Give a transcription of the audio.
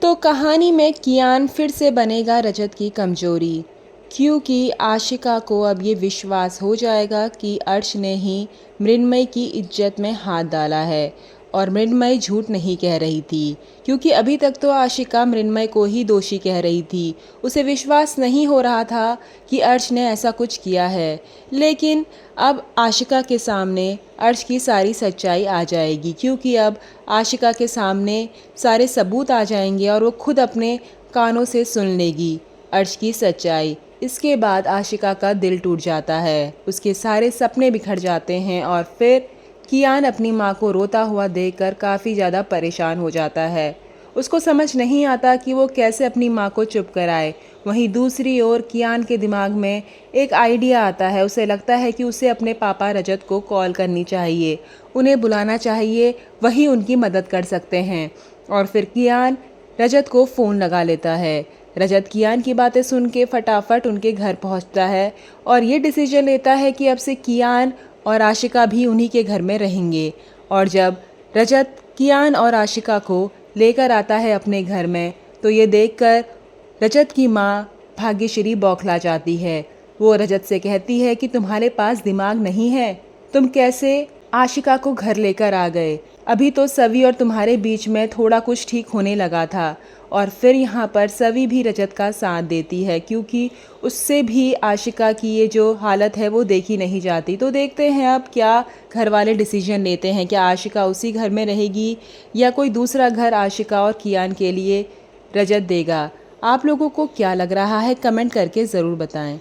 तो कहानी में कियान फिर से बनेगा रजत की कमजोरी, क्योंकि आशिका को अब ये विश्वास हो जाएगा कि अर्श ने ही मृण्मयी की इज्जत में हाथ डाला है। और मृण्मयी झूठ नहीं कह रही थी, क्योंकि अभी तक तो आशिका मृण्मयी को ही दोषी कह रही थी। उसे विश्वास नहीं हो रहा था कि अर्श ने ऐसा कुछ किया है। लेकिन अब आशिका के सामने अर्श की सारी सच्चाई आ जाएगी, क्योंकि अब आशिका के सामने सारे सबूत आ जाएंगे और वो खुद अपने कानों से सुन लेगी अर्श की सच्चाई। इसके बाद आशिका का दिल टूट जाता है, उसके सारे सपने बिखर जाते हैं और फिर कियान अपनी माँ को रोता हुआ देखकर काफ़ी ज़्यादा परेशान हो जाता है। उसको समझ नहीं आता कि वो कैसे अपनी माँ को चुप कराए। वहीं दूसरी ओर कियान के दिमाग में एक आइडिया आता है। उसे लगता है कि उसे अपने पापा रजत को कॉल करनी चाहिए, उन्हें बुलाना चाहिए, वही उनकी मदद कर सकते हैं। और फिर कियान रजत को फ़ोन लगा लेता है। रजत कियान की बातें सुन के फटाफट उनके घर पहुंचता है और ये डिसीजन लेता है कि अब से कियान और आशिका भी उन्हीं के घर में रहेंगे। और जब रजत कियान और आशिका को लेकर आता है अपने घर में, तो ये देखकर रजत की माँ भाग्यश्री बौखला जाती है। वो रजत से कहती है कि तुम्हारे पास दिमाग नहीं है, तुम कैसे आशिका को घर लेकर आ गए? अभी तो सवी और तुम्हारे बीच में थोड़ा कुछ ठीक होने लगा था। और फिर यहाँ पर सवी भी रजत का साथ देती है, क्योंकि उससे भी आशिका की ये जो हालत है वो देखी नहीं जाती। तो देखते हैं अब क्या घर वाले डिसीजन लेते हैं, क्या आशिका उसी घर में रहेगी या कोई दूसरा घर आशिका और कियान के लिए रजत देगा। आप लोगों को क्या लग रहा है, कमेंट करके ज़रूर बताएं।